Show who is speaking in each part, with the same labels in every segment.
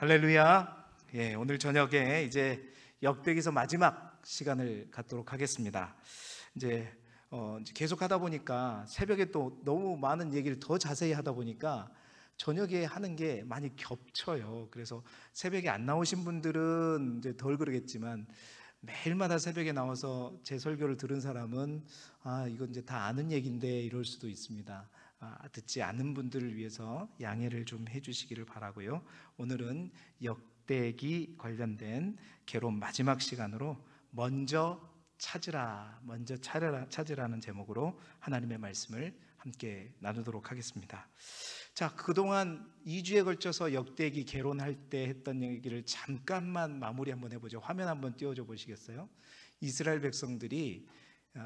Speaker 1: 할렐루야. 예, 오늘 저녁에 이제 역대기서 마지막 시간을 갖도록 하겠습니다. 이제 계속 하다 보니까 새벽에 또 너무 많은 얘기를 더 자세히 하다 보니까 저녁에 하는 게 많이 겹쳐요. 그래서 새벽에 안 나오신 분들은 이제 덜 그러겠지만 매일마다 새벽에 나와서 제 설교를 들은 사람은 이건 이제 다 아는 얘기인데 이럴 수도 있습니다. 듣지 않은 분들을 위해서 양해를 좀 해주시기를 바라고요. 오늘은 역대기 관련된 개론 마지막 시간으로 먼저 찾으라는 제목으로 하나님의 말씀을 함께 나누도록 하겠습니다. 자, 그동안 2주에 걸쳐서 역대기 개론할 때 했던 얘기를 잠깐만 마무리 한번 해보죠. 화면 한번 띄워줘 보시겠어요? 이스라엘 백성들이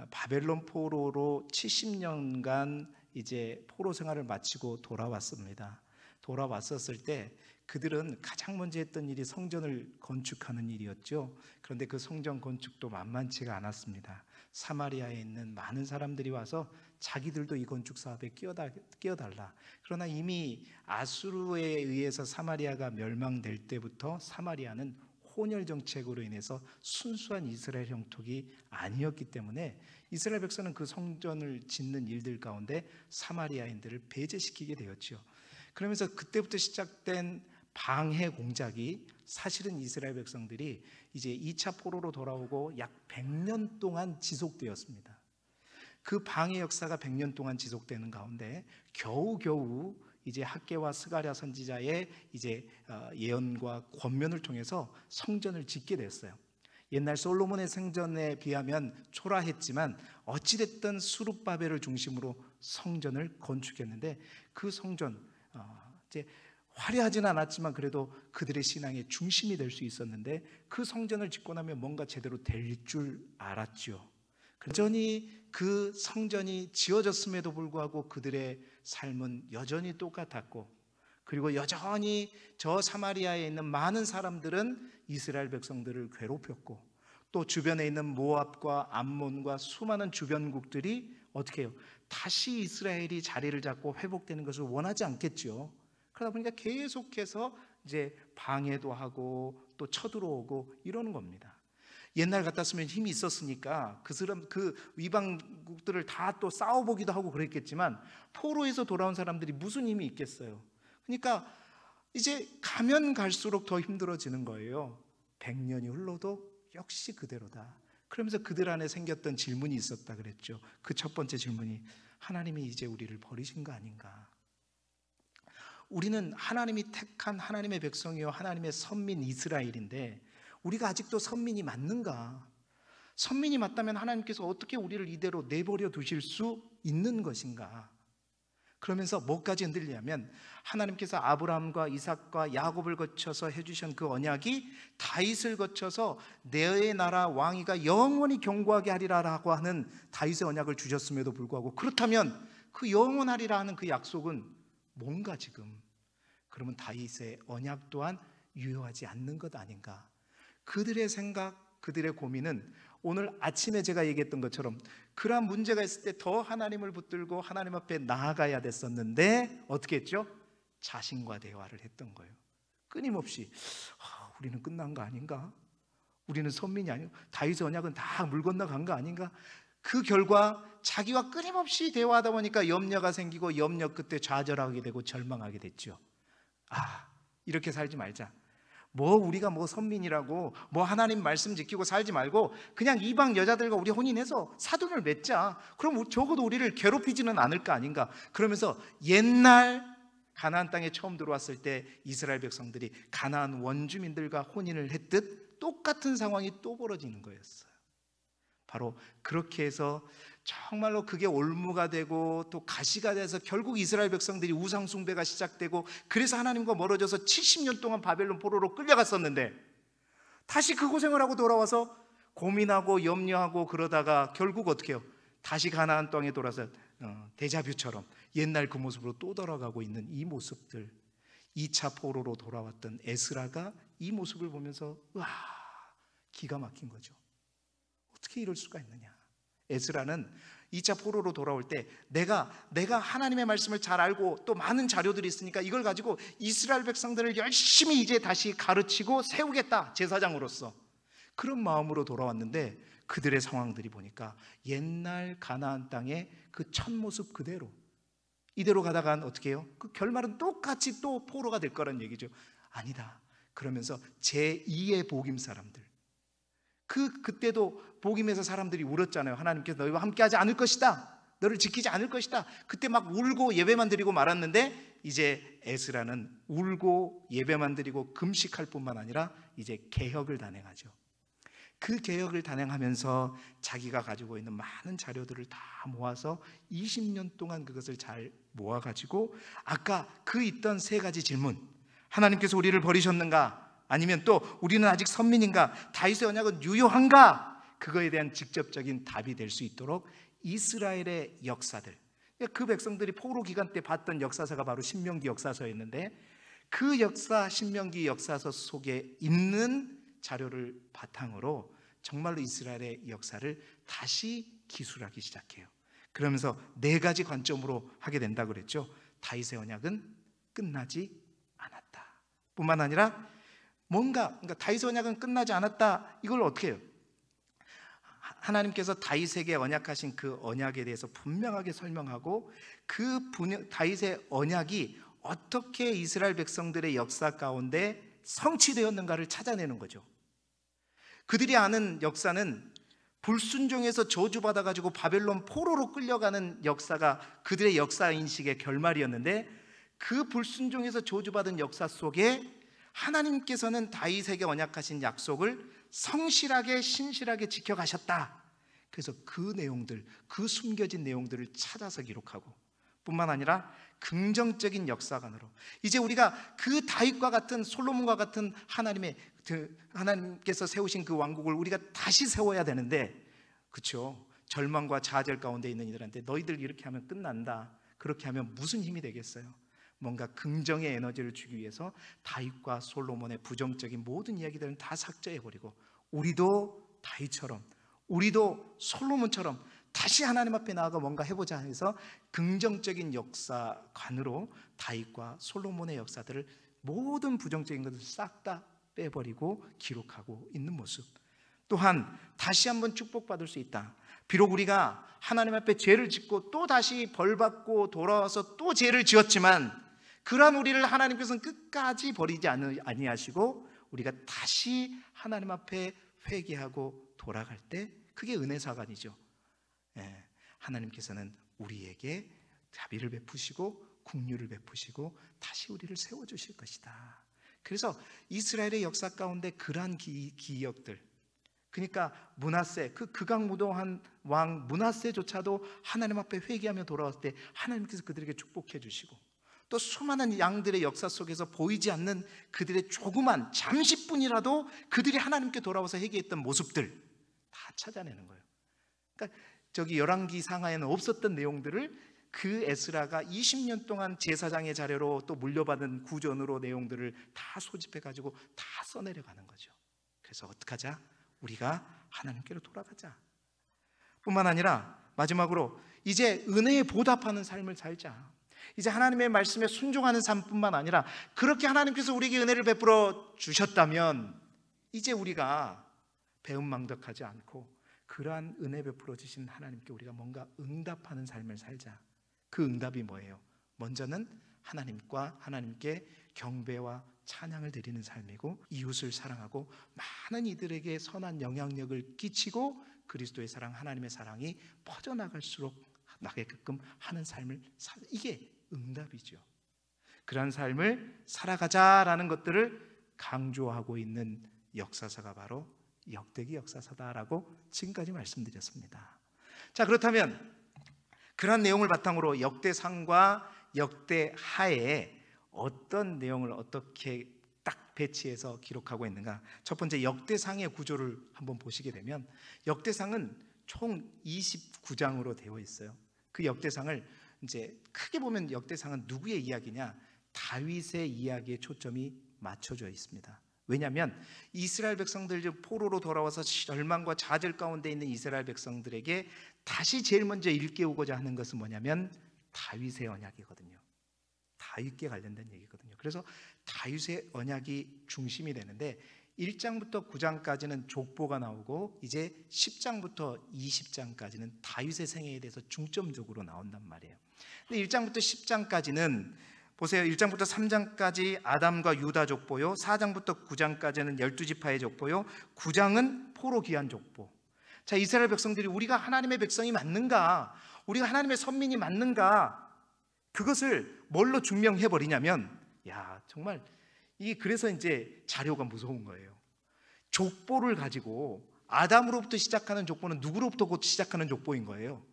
Speaker 1: 바벨론 포로로 70년간 이제 포로 생활을 마치고 돌아왔습니다. 돌아왔었을 때 그들은 가장 먼저 했던 일이 성전을 건축하는 일이었죠. 그런데 그 성전 건축도 만만치가 않았습니다. 사마리아에 있는 많은 사람들이 와서 자기들도 이 건축 사업에 끼어달라. 그러나 이미 아수르에 의해서 사마리아가 멸망될 때부터 사마리아는 혼혈 정책으로 인해서 순수한 이스라엘 형통이 아니었기 때문에 이스라엘 백성은 그 성전을 짓는 일들 가운데 사마리아인들을 배제시키게 되었죠. 그러면서 그때부터 시작된 방해 공작이 사실은 이스라엘 백성들이 이제 2차 포로로 돌아오고 약 100년 동안 지속되었습니다. 그 방해 역사가 100년 동안 지속되는 가운데 겨우겨우 이제 학개와 스가랴 선지자의 이제 예언과 권면을 통해서 성전을 짓게 됐어요. 옛날 솔로몬의 성전에 비하면 초라했지만 어찌됐든 수룹바벨을 중심으로 성전을 건축했는데 그 성전 이제 화려하지는 않았지만 그래도 그들의 신앙의 중심이 될 수 있었는데 그 성전을 짓고 나면 뭔가 제대로 될 줄 알았죠. 여전히 그 성전이 지어졌음에도 불구하고 그들의 삶은 여전히 똑같았고, 그리고 여전히 저 사마리아에 있는 많은 사람들은 이스라엘 백성들을 괴롭혔고, 또 주변에 있는 모압과 암몬과 수많은 주변국들이 어떻게 해요? 다시 이스라엘이 자리를 잡고 회복되는 것을 원하지 않겠죠. 그러다 보니까 계속해서 이제 방해도 하고 또 쳐들어오고 이러는 겁니다. 옛날 같았으면 힘이 있었으니까 그 이방국들을 다 또 싸워보기도 하고 그랬겠지만 포로에서 돌아온 사람들이 무슨 힘이 있겠어요. 그러니까 이제 가면 갈수록 더 힘들어지는 거예요. 100년이 흘러도 역시 그대로다. 그러면서 그들 안에 생겼던 질문이 있었다 그랬죠. 그 첫 번째 질문이 하나님이 이제 우리를 버리신 거 아닌가. 우리는 하나님이 택한 하나님의 백성이요 하나님의 선민 이스라엘인데 우리가 아직도 선민이 맞는가? 선민이 맞다면 하나님께서 어떻게 우리를 이대로 내버려 두실 수 있는 것인가? 그러면서 뭐까지 흔들리냐면 하나님께서 아브라함과 이삭과 야곱을 거쳐서 해주신 그 언약이 다윗을 거쳐서 내 나라 왕위가 영원히 경고하게 하리라라고 하는 다윗의 언약을 주셨음에도 불구하고 그렇다면 그 영원하리라 하는 그 약속은 뭔가 지금? 그러면 다윗의 언약 또한 유효하지 않는 것 아닌가? 그들의 생각, 그들의 고민은 오늘 아침에 제가 얘기했던 것처럼 그러한 문제가 있을 때 더 하나님을 붙들고 하나님 앞에 나아가야 됐었는데 어떻게 했죠? 자신과 대화를 했던 거예요. 끊임없이 우리는 끝난 거 아닌가? 우리는 선민이 아니고 다윗의 언약은 다 물 건너간 거 아닌가? 그 결과 자기와 끊임없이 대화하다 보니까 염려가 생기고 염려 끝에 좌절하게 되고 절망하게 됐죠. 이렇게 살지 말자. 우리가 선민이라고 하나님 말씀 지키고 살지 말고 그냥 이방 여자들과 우리 혼인해서 사돈을 맺자. 그럼 적어도 우리를 괴롭히지는 않을 거 아닌가. 그러면서 옛날 가나안 땅에 처음 들어왔을 때 이스라엘 백성들이 가나안 원주민들과 혼인을 했듯 똑같은 상황이 또 벌어지는 거였어요. 바로 그렇게 해서 정말로 그게 올무가 되고 또 가시가 돼서 결국 이스라엘 백성들이 우상 숭배가 시작되고 그래서 하나님과 멀어져서 70년 동안 바벨론 포로로 끌려갔었는데 다시 그 고생을 하고 돌아와서 고민하고 염려하고 그러다가 결국 어떻게 해요? 다시 가나안 땅에 돌아서 데자뷰처럼 옛날 그 모습으로 또 돌아가고 있는 이 모습들, 2차 포로로 돌아왔던 에스라가 이 모습을 보면서 기가 막힌 거죠. 어떻게 이럴 수가 있느냐? 에스라는 2차 포로로 돌아올 때 내가 하나님의 말씀을 잘 알고 또 많은 자료들이 있으니까 이걸 가지고 이스라엘 백성들을 열심히 이제 다시 가르치고 세우겠다, 제사장으로서. 그런 마음으로 돌아왔는데 그들의 상황들이 보니까 옛날 가나안 땅의 그 첫 모습 그대로, 이대로 가다간 어떻게 해요? 그 결말은 똑같이 또 포로가 될 거란 얘기죠. 아니다. 그러면서 제2의 복임 사람들, 그때도 복임에서 사람들이 울었잖아요. 하나님께서 너희와 함께하지 않을 것이다, 너를 지키지 않을 것이다. 그때 막 울고 예배만 드리고 말았는데 이제 에스라는 울고 예배만 드리고 금식할 뿐만 아니라 이제 개혁을 단행하죠. 그 개혁을 단행하면서 자기가 가지고 있는 많은 자료들을 다 모아서 20년 동안 그것을 잘 모아가지고 아까 그 있던 세 가지 질문, 하나님께서 우리를 버리셨는가? 아니면 또 우리는 아직 선민인가? 다윗의 언약은 유효한가? 그거에 대한 직접적인 답이 될 수 있도록 이스라엘의 역사들, 그 백성들이 포로 기간 때 봤던 역사서가 바로 신명기 역사서였는데 그 역사, 신명기 역사서 속에 있는 자료를 바탕으로 정말로 이스라엘의 역사를 다시 기술하기 시작해요. 그러면서 네 가지 관점으로 하게 된다고 그랬죠. 다윗의 언약은 끝나지 않았다 뿐만 아니라 그러니까 다윗의 언약은 끝나지 않았다, 이걸 어떻게 해요? 하나님께서 다윗에게 언약하신 그 언약에 대해서 분명하게 설명하고 다윗의 언약이 어떻게 이스라엘 백성들의 역사 가운데 성취되었는가를 찾아내는 거죠. 그들이 아는 역사는 불순종에서 저주받아가지고 바벨론 포로로 끌려가는 역사가 그들의 역사 인식의 결말이었는데 그 불순종에서 저주받은 역사 속에 하나님께서는 다윗에게 언약하신 약속을 성실하게 신실하게 지켜가셨다. 그래서 그 내용들, 그 숨겨진 내용들을 찾아서 기록하고 뿐만 아니라 긍정적인 역사관으로 이제 우리가 그 다윗과 같은, 솔로몬과 같은 하나님께서 세우신 그 왕국을 우리가 다시 세워야 되는데, 그렇죠? 절망과 좌절 가운데 있는 이들한테 너희들 이렇게 하면 끝난다, 그렇게 하면 무슨 힘이 되겠어요? 뭔가 긍정의 에너지를 주기 위해서 다윗과 솔로몬의 부정적인 모든 이야기들은 다 삭제해버리고 우리도 다윗처럼, 우리도 솔로몬처럼 다시 하나님 앞에 나아가 뭔가 해보자 해서 긍정적인 역사관으로 다윗과 솔로몬의 역사들을, 모든 부정적인 것을 싹 다 빼버리고 기록하고 있는 모습. 또한 다시 한번 축복받을 수 있다. 비록 우리가 하나님 앞에 죄를 짓고 또 다시 벌받고 돌아와서 또 죄를 지었지만 그러한 우리를 하나님께서는 끝까지 버리지 아니하시고 우리가 다시 하나님 앞에 회개하고 돌아갈 때 그게 은혜사관이죠. 하나님께서는 우리에게 자비를 베푸시고 긍휼을 베푸시고 다시 우리를 세워주실 것이다. 그래서 이스라엘의 역사 가운데 그러한 기억들, 그러니까 므낫세, 그 극악무도한 왕 므낫세조차도 하나님 앞에 회개하며 돌아왔을 때 하나님께서 그들에게 축복해 주시고, 또 수많은 양들의 역사 속에서 보이지 않는 그들의 조그만 잠시뿐이라도 그들이 하나님께 돌아와서 회개했던 모습들 다 찾아내는 거예요. 그러니까 저기 열왕기 상하에는 없었던 내용들을 그 에스라가 20년 동안 제사장의 자료로 또 물려받은 구전으로 내용들을 다 소집해 가지고 다 써내려가는 거죠. 그래서 어떡하자? 우리가 하나님께로 돌아가자 뿐만 아니라 마지막으로 이제 은혜에 보답하는 삶을 살자. 이제 하나님의 말씀에 순종하는 삶뿐만 아니라 그렇게 하나님께서 우리에게 은혜를 베풀어 주셨다면 이제 우리가 배은망덕하지 않고 그러한 은혜 베풀어 주신 하나님께 우리가 뭔가 응답하는 삶을 살자. 그 응답이 뭐예요? 먼저는 하나님과 하나님께 경배와 찬양을 드리는 삶이고, 이웃을 사랑하고 많은 이들에게 선한 영향력을 끼치고 그리스도의 사랑, 하나님의 사랑이 퍼져나갈수록 나게끔 하는 삶을 이게 응답이죠. 그런 삶을 살아가자라는 것들을 강조하고 있는 역사서가 바로 역대기 역사서다라고 지금까지 말씀드렸습니다. 자, 그렇다면 그런 내용을 바탕으로 역대상과 역대하에 어떤 내용을 어떻게 딱 배치해서 기록하고 있는가? 첫 번째, 역대상의 구조를 한번 보시게 되면 역대상은 총 29장으로 되어 있어요. 그 역대상을 이제 크게 보면 역대상은 누구의 이야기냐? 다윗의 이야기에 초점이 맞춰져 있습니다. 왜냐하면 이스라엘 백성들 포로로 돌아와서 절망과 좌절 가운데 있는 이스라엘 백성들에게 다시 제일 먼저 일깨우고자 하는 것은 뭐냐면 다윗의 언약이거든요. 다윗께 관련된 얘기거든요. 그래서 다윗의 언약이 중심이 되는데 1장부터 9장까지는 족보가 나오고 이제 10장부터 20장까지는 다윗의 생애에 대해서 중점적으로 나온단 말이에요. 근데 1장부터 10장까지는 보세요. 1장부터 3장까지 아담과 유다 족보요, 4장부터 9장까지는 12지파의 족보요, 9장은 포로 귀환 족보. 자, 이스라엘 백성들이 우리가 하나님의 백성이 맞는가, 우리가 하나님의 선민이 맞는가, 그것을 뭘로 증명해 버리냐면, 야, 정말 그래서 이제 자료가 무서운 거예요. 족보를 가지고 아담으로부터 시작하는 족보는 누구로부터 곧 시작하는 족보인 거예요?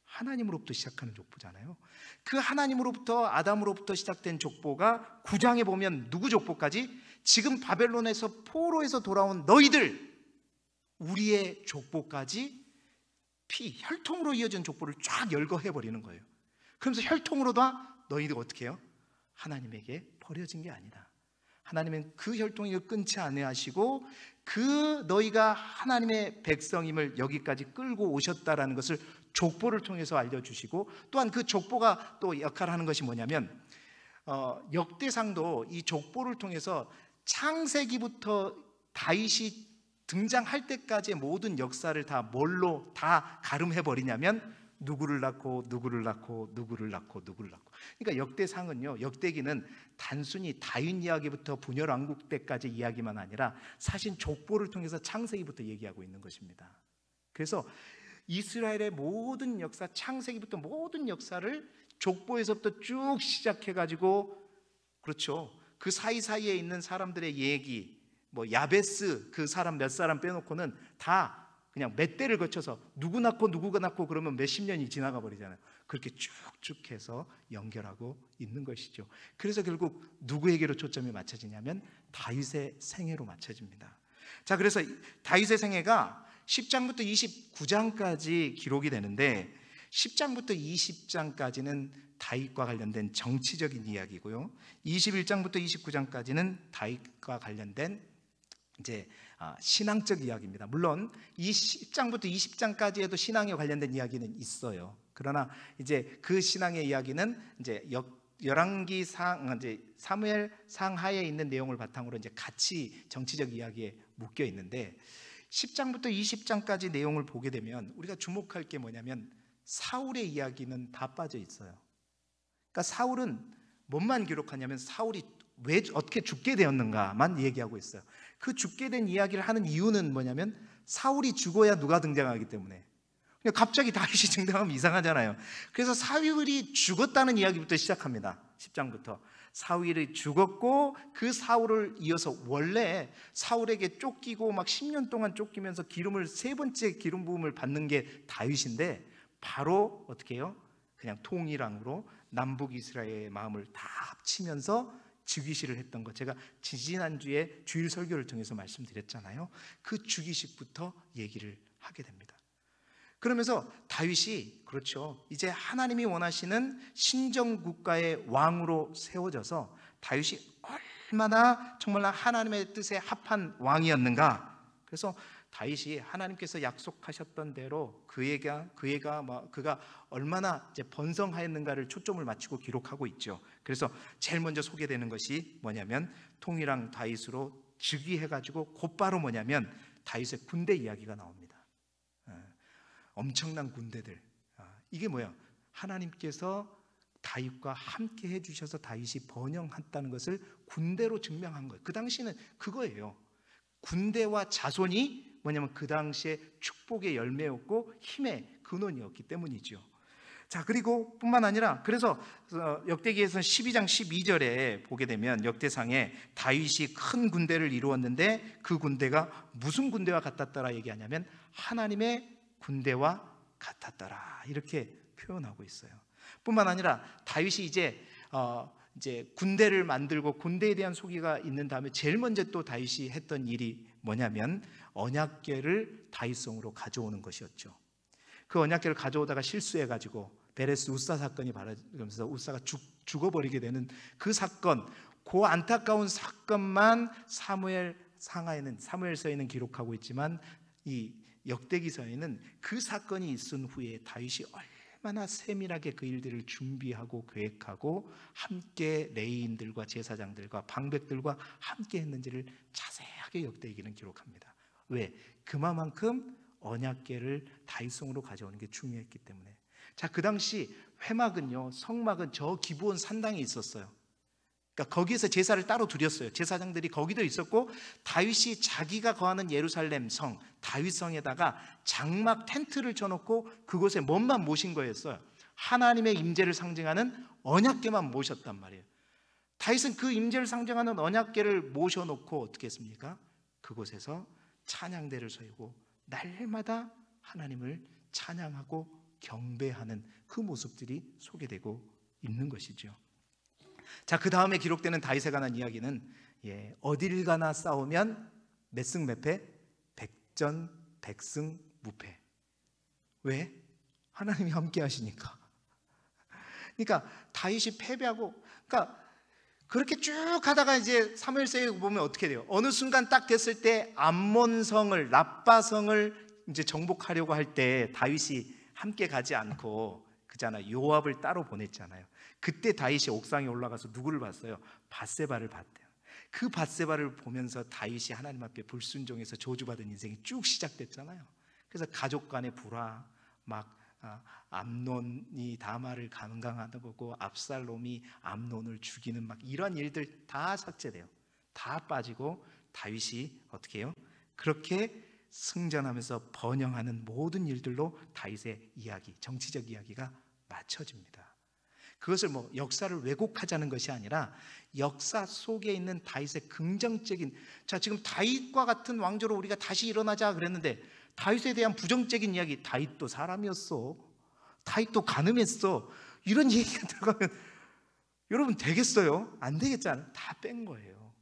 Speaker 1: 하나님으로부터 시작하는 족보잖아요. 그 하나님으로부터, 아담으로부터 시작된 족보가 9장에 보면 누구 족보까지? 지금 바벨론에서 포로에서 돌아온 너희들, 우리의 족보까지 혈통으로 이어진 족보를 쫙 열거해버리는 거예요. 그러면서 혈통으로 다 너희들 어떻게 해요? 하나님에게 버려진 게 아니다. 하나님은 그 혈통을 끊지 아니하시고 그 너희가 하나님의 백성임을 여기까지 끌고 오셨다라는 것을 족보를 통해서 알려주시고, 또한 그 족보가 또 역할을 하는 것이 뭐냐면 역대상도 이 족보를 통해서 창세기부터 다윗이 등장할 때까지의 모든 역사를 다 뭘로 다 가름해버리냐면 누구를 낳고 누구를 낳고 누구를 낳고 누구를 낳고. 그러니까 역대상은요, 역대기는 단순히 다윗 이야기부터 분열 왕국 때까지 이야기만 아니라 사실 족보를 통해서 창세기부터 얘기하고 있는 것입니다. 그래서 이스라엘의 모든 역사, 창세기부터 모든 역사를 족보에서부터 쭉 시작해가지고, 그렇죠, 그 사이사이에 있는 사람들의 얘기, 뭐 야베스 그 사람 몇 사람 빼놓고는 다 그냥 몇 대를 거쳐서 누구 낳고 누구가 낳고 그러면 몇십 년이 지나가 버리잖아요. 그렇게 쭉쭉 해서 연결하고 있는 것이죠. 그래서 결국 누구에게로 초점이 맞춰지냐면 다윗의 생애로 맞춰집니다. 자, 그래서 다윗의 생애가 10장부터 29장까지 기록이 되는데 10장부터 20장까지는 다윗과 관련된 정치적인 이야기고요, 21장부터 29장까지는 다윗과 관련된 이제 신앙적 이야기입니다. 물론 이 10장부터 20장까지에도 신앙에 관련된 이야기는 있어요. 그러나 이제 그 신앙의 이야기는 이제 열왕기상, 이제 사무엘 상하에 있는 내용을 바탕으로 이제 같이 정치적 이야기에 묶여 있는데, 10장부터 20장까지 내용을 보게 되면 우리가 주목할 게 뭐냐면 사울의 이야기는 다 빠져 있어요. 그러니까 사울은 뭔만 기록하냐면 사울이 왜 어떻게 죽게 되었는가만 얘기하고 있어요. 그 죽게 된 이야기를 하는 이유는 뭐냐면 사울이 죽어야 누가 등장하기 때문에. 갑자기 다윗이 등장하면 이상하잖아요. 그래서 사울이 죽었다는 이야기부터 시작합니다. 10장부터 사울이 죽었고 그 사울을 이어서 원래 사울에게 쫓기고 막 10년 동안 쫓기면서 기름을 세 번째 기름 부음을 받는 게 다윗인데, 바로 어떻게 해요? 그냥 통일왕으로 남북 이스라엘의 마음을 다 합치면서 즉위식을 했던 것, 제가 지지난주에 주일 설교를 통해서 말씀드렸잖아요. 그 즉위식부터 얘기를 하게 됩니다. 그러면서 다윗이, 그렇죠, 이제 하나님이 원하시는 신정국가의 왕으로 세워져서 다윗이 얼마나 정말 하나님의 뜻에 합한 왕이었는가. 그래서 다윗이 하나님께서 약속하셨던 대로 그가 얼마나 이제 번성하였는가를 초점을 맞추고 기록하고 있죠. 그래서 제일 먼저 소개되는 것이 뭐냐면 통일왕 다윗으로 즉위해가지고 곧바로 뭐냐면 다윗의 군대 이야기가 나옵니다. 엄청난 군대들. 이게 뭐야? 하나님께서 다윗과 함께 해주셔서 다윗이 번영했다는 것을 군대로 증명한 거예요. 그 당시는 그거예요. 군대와 자손이 뭐냐면 그 당시에 축복의 열매였고 힘의 근원이었기 때문이죠. 자, 그리고 뿐만 아니라 그래서 역대기에서 12장 12절에 보게 되면 역대상에 다윗이 큰 군대를 이루었는데 그 군대가 무슨 군대와 같았더라 얘기하냐면 하나님의 군대와 같았더라, 이렇게 표현하고 있어요. 뿐만 아니라 다윗이 이제 군대를 만들고 군대에 대한 소개가 있는 다음에 제일 먼저 또 다윗이 했던 일이 뭐냐면 언약궤를 다윗성으로 가져오는 것이었죠. 그 언약궤를 가져오다가 실수해가지고 베레스 우사 사건이 벌어지면서 우사가 죽어버리게 되는 그 사건, 그 안타까운 사건만 사무엘서에는 기록하고 있지만 이 역대기서에는 그 사건이 있은 후에 다윗이 얼마나 세밀하게 그 일들을 준비하고 계획하고 함께 레위인들과 제사장들과 방백들과 함께 했는지를 자세하게 역대기는 기록합니다. 왜? 그만큼 언약궤를 다윗성으로 가져오는 게 중요했기 때문에. 자, 그 당시 회막은요, 성막은 저 기브온 산당에 있었어요. 그러니까 거기에서 제사를 따로 드렸어요. 제사장들이 거기도 있었고, 다윗이 자기가 거하는 예루살렘 성 다윗성에다가 장막 텐트를 쳐놓고 그곳에 뭔만 모신 거였어요. 하나님의 임재를 상징하는 언약궤만 모셨단 말이에요. 다윗은 그 임재를 상징하는 언약궤를 모셔놓고 어떻게 했습니까? 그곳에서 찬양대를 세우고 날마다 하나님을 찬양하고 경배하는 그 모습들이 소개되고 있는 것이죠. 자, 그 다음에 기록되는 다윗에 관한 이야기는 어딜 가나 싸우면 몇 승 몇 패? 백전 백승 무패. 왜? 하나님이 함께 하시니까. 그러니까 다윗이 패배하고, 그러니까 그렇게 쭉 하다가 이제 사무엘서에 보면 어떻게 돼요? 어느 순간 딱 됐을 때 암몬성을, 라빠성을 이제 정복하려고 할 때 다윗이 함께 가지 않고 그잖아, 요압을 따로 보냈잖아요. 그때 다윗이 옥상에 올라가서 누구를 봤어요? 밧세바를 봤대요. 그 밧세바를 보면서 다윗이 하나님 앞에 불순종해서 저주받은 인생이 쭉 시작됐잖아요. 그래서 가족 간의 불화, 막 암논이 다말을 강간하는 거고 압살롬이 암논을 죽이는 막 이런 일들 다 삭제돼요. 다 빠지고 다윗이 어떻게 해요? 그렇게 승전하면서 번영하는 모든 일들로 다윗의 이야기, 정치적 이야기가 맞춰집니다. 그것을 역사를 왜곡하자는 것이 아니라 역사 속에 있는 다윗의 긍정적인, 자, 지금 다윗과 같은 왕조로 우리가 다시 일어나자 그랬는데 다윗에 대한 부정적인 이야기, 다윗도 사람이었어, 다윗도 가늠했어, 이런 얘기가 들어가면 여러분 되겠어요? 안 되겠잖아요. 다 뺀 거예요.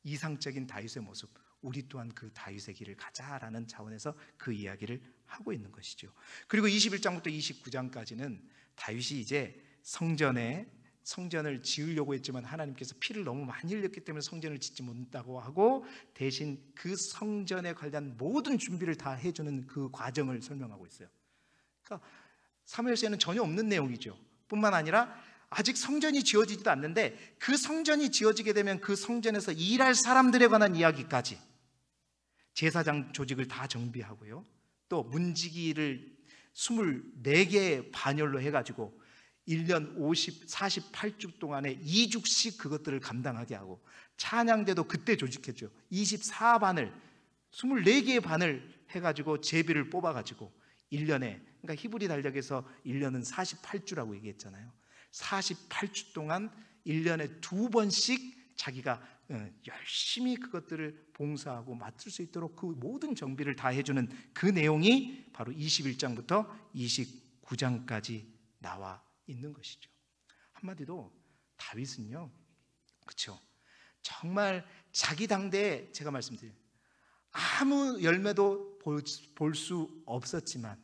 Speaker 1: 이상적인 다윗의 모습, 우리 또한 그 다윗의 길을 가자라는 차원에서 그 이야기를 하고 있는 것이죠. 그리고 21장부터 29장까지는 다윗이 이제 성전을 지으려고 했지만 하나님께서 피를 너무 많이 흘렸기 때문에 성전을 짓지 못했다고 하고, 대신 그 성전에 관련 모든 준비를 다 해주는 그 과정을 설명하고 있어요. 그러니까 사무엘서에는 전혀 없는 내용이죠. 뿐만 아니라 아직 성전이 지어지지도 않는데 그 성전이 지어지게 되면 그 성전에서 일할 사람들에 관한 이야기까지, 제사장 조직을 다 정비하고요, 또 문지기를 24개의 반열로 해가지고 1년 48주 동안에 2주씩 그것들을 감당하게 하고, 찬양대도 그때 조직했죠. 24반을 24개의 반을 해가지고 제비를 뽑아가지고 1년에, 그러니까 히브리 달력에서 1년은 48주라고 얘기했잖아요. 48주 동안 1년에 2번씩 자기가 열심히 그것들을 봉사하고 맡을 수 있도록 그 모든 정비를 다 해주는 그 내용이 바로 21장부터 29장까지 나와 있는 것이죠. 한마디로 다윗은요, 그렇죠, 정말 자기 당대에, 제가 말씀드린 아무 열매도 볼 수 없었지만,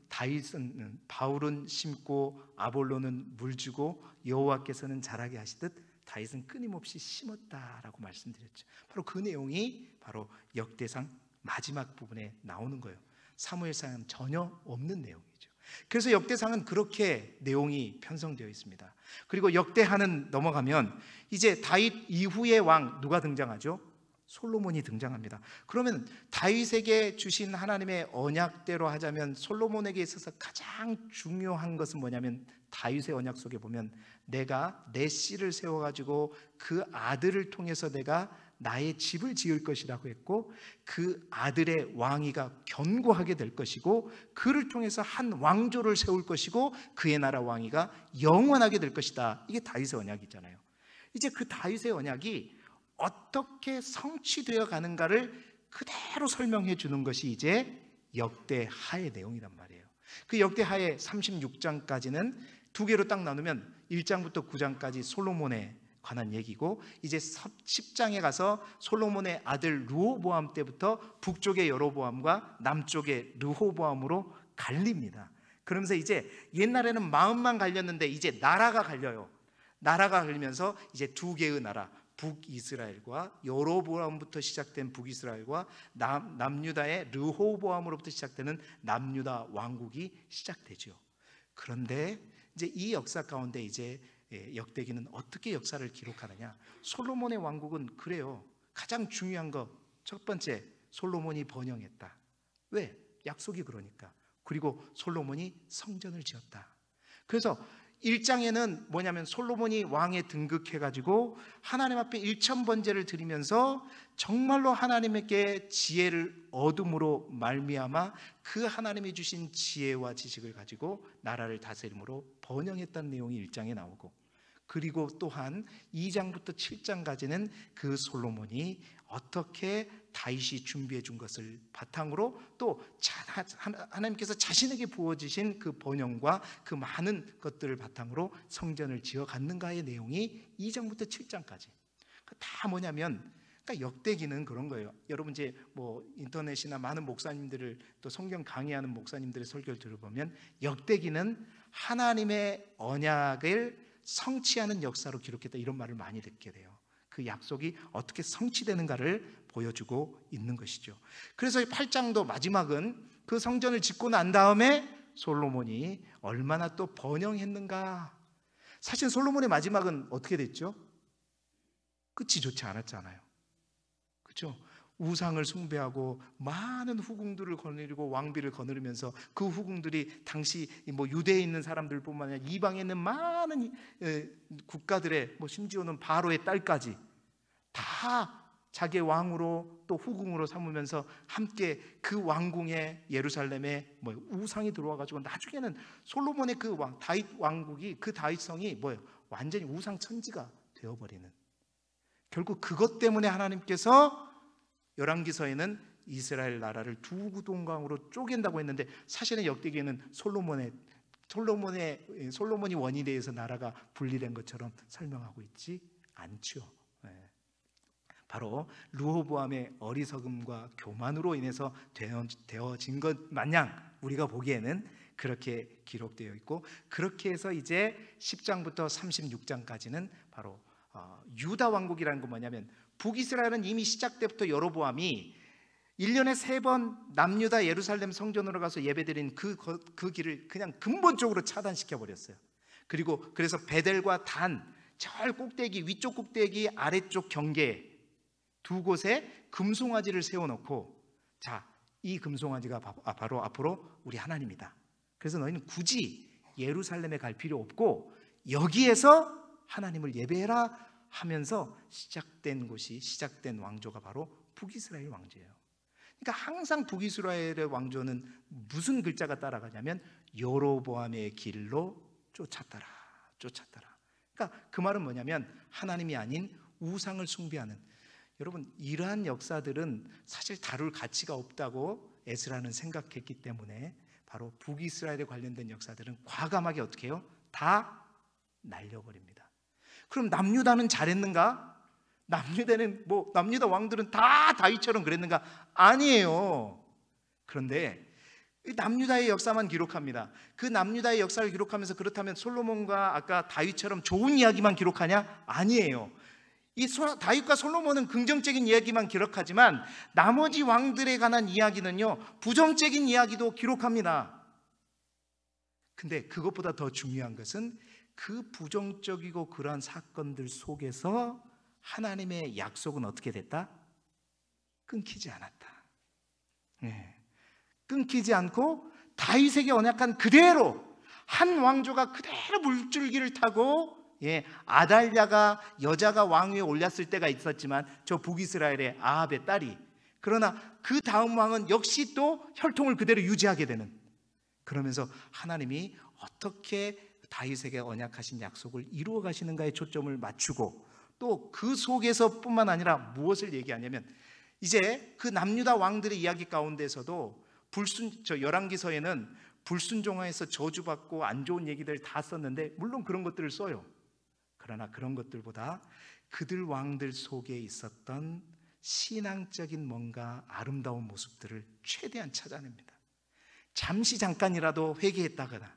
Speaker 1: 다윗은, 바울은 심고 아볼로는 물주고 여호와께서는 자라게 하시듯 다윗은 끊임없이 심었다라고 말씀드렸죠. 바로 그 내용이 바로 역대상 마지막 부분에 나오는 거예요. 사무엘상은 전혀 없는 내용이죠. 그래서 역대상은 그렇게 내용이 편성되어 있습니다. 그리고 역대하는 넘어가면 이제 다윗 이후의 왕 누가 등장하죠? 솔로몬이 등장합니다. 그러면 다윗에게 주신 하나님의 언약대로 하자면 솔로몬에게 있어서 가장 중요한 것은 뭐냐면, 다윗의 언약 속에 보면 내가 내 씨를 세워가지고 그 아들을 통해서 내가 나의 집을 지을 것이라고 했고, 그 아들의 왕위가 견고하게 될 것이고 그를 통해서 한 왕조를 세울 것이고 그의 나라 왕위가 영원하게 될 것이다. 이게 다윗의 언약이잖아요. 이제 그 다윗의 언약이 어떻게 성취되어 가는가를 그대로 설명해 주는 것이 이제 역대하의 내용이란 말이에요. 그 역대하의 36장까지는 두 개로 딱 나누면 1장부터 9장까지 솔로몬에 관한 얘기고, 이제 10장에 가서 솔로몬의 아들 르호보암 때부터 북쪽의 여로보암과 남쪽의 르호보암으로 갈립니다. 그러면서 이제 옛날에는 마음만 갈렸는데 이제 나라가 갈려요. 나라가 갈리면서 이제 두 개의 나라, 북이스라엘과 여로보암부터 시작된 북이스라엘과 남유다의 르호보암으로부터 시작되는 남유다 왕국이 시작되죠. 그런데 이제 이 역사 가운데 이제 역대기는 어떻게 역사를 기록하느냐? 솔로몬의 왕국은 그래요. 가장 중요한 거 첫 번째, 솔로몬이 번영했다. 왜? 약속이 그러니까. 그리고 솔로몬이 성전을 지었다. 그래서 1장에는 뭐냐면 솔로몬이 왕에 등극해가지고 하나님 앞에 일천번제를 드리면서 정말로 하나님께 지혜를 얻음으로 말미암아 그 하나님이 주신 지혜와 지식을 가지고 나라를 다스림으로 번영했다는 내용이 1장에 나오고, 그리고 또한 2장부터 7장까지는 그 솔로몬이 어떻게 다윗이 준비해 준 것을 바탕으로 또 하나님께서 자신에게 부어주신 그 번영과 그 많은 것들을 바탕으로 성전을 지어갔는가의 내용이 2장부터 7장까지. 다 뭐냐면, 그러니까 역대기는 그런 거예요. 여러분 이제 뭐 인터넷이나 많은 목사님들을 또 성경 강의하는 목사님들의 설교를 들어보면 역대기는 하나님의 언약을 성취하는 역사로 기록했다, 이런 말을 많이 듣게 돼요. 그 약속이 어떻게 성취되는가를 보여주고 있는 것이죠. 그래서 8장도 마지막은 그 성전을 짓고 난 다음에 솔로몬이 얼마나 또 번영했는가. 사실 솔로몬의 마지막은 어떻게 됐죠? 끝이 좋지 않았잖아요. 그렇죠? 우상을 숭배하고 많은 후궁들을 거느리고 왕비를 거느리면서 그 후궁들이 당시 뭐 유대에 있는 사람들뿐만 아니라 이방에 있는 많은 국가들의 심지어는 바로의 딸까지 다 자기의 왕으로 또 후궁으로 삼으면서 함께 그 왕궁에 예루살렘에 우상이 들어와 가지고 나중에는 솔로몬의 그 다윗 왕국이, 그 다윗성이 완전히 우상 천지가 되어버리는, 결국 그것 때문에 하나님께서 열왕기서에는 이스라엘 나라를 두 구동강으로 쪼갠다고 했는데, 사실은 역대기에는 솔로몬이 원이 되어서 나라가 분리된 것처럼 설명하고 있지 않죠. 바로 르호보암의 어리석음과 교만으로 인해서 되어진 것 마냥 우리가 보기에는 그렇게 기록되어 있고, 그렇게 해서 이제 10장부터 36장까지는 바로 유다 왕국이라는 건 뭐냐면, 북이스라엘은 이미 시작 때부터 여로보암이 1년에 3번 남유다 예루살렘 성전으로 가서 예배드린 그 길을 그냥 근본적으로 차단시켜 버렸어요. 그래서 베델과 단, 저 꼭대기, 위쪽 꼭대기, 아래쪽 경계 두 곳에 금송아지를 세워놓고, 자, 이 금송아지가 바로 앞으로 우리 하나님이다. 그래서 너희는 굳이 예루살렘에 갈 필요 없고 여기에서 하나님을 예배해라 하면서 시작된 왕조가 바로 북이스라엘 왕조예요. 그러니까 항상 북이스라엘의 왕조는 무슨 글자가 따라가냐면 여로보암의 길로 쫓았더라. 그러니까 그 말은 뭐냐면 하나님이 아닌 우상을 숭배하는. 여러분, 이러한 역사들은 사실 다룰 가치가 없다고 에스라는 생각했기 때문에 바로 북이스라엘에 관련된 역사들은 과감하게 어떻게 해요? 다 날려버립니다. 그럼 남유다는 잘했는가? 남유다 왕들은 다 다윗처럼 그랬는가? 아니에요. 그런데 남유다의 역사만 기록합니다. 그 남유다의 역사를 기록하면서 그렇다면 솔로몬과 아까 다윗처럼 좋은 이야기만 기록하냐? 아니에요. 이 다윗과 솔로몬은 긍정적인 이야기만 기록하지만 나머지 왕들에 관한 이야기는요, 부정적인 이야기도 기록합니다. 근데 그것보다 더 중요한 것은 그 부정적이고 그러한 사건들 속에서 하나님의 약속은 어떻게 됐다? 끊기지 않았다. 끊기지 않고 다윗에게 언약한 그대로 한 왕조가 그대로 물줄기를 타고, 아달랴가 여자가 왕위에 올랐을 때가 있었지만 저 북이스라엘의 아합의 딸이, 그러나 그 다음 왕은 역시 또 혈통을 그대로 유지하게 되는, 그러면서 하나님이 어떻게 다윗에게 언약하신 약속을 이루어 가시는가에 초점을 맞추고, 또 그 속에서 뿐만 아니라 무엇을 얘기하냐면, 이제 그 남유다 왕들의 이야기 가운데서도 열왕기서에는 불순종하여서 저주받고 안 좋은 얘기들 다 썼는데, 물론 그런 것들을 써요. 그러나 그런 것들보다 그들 왕들 속에 있었던 신앙적인 뭔가 아름다운 모습들을 최대한 찾아냅니다. 잠시 잠깐이라도 회개했다거나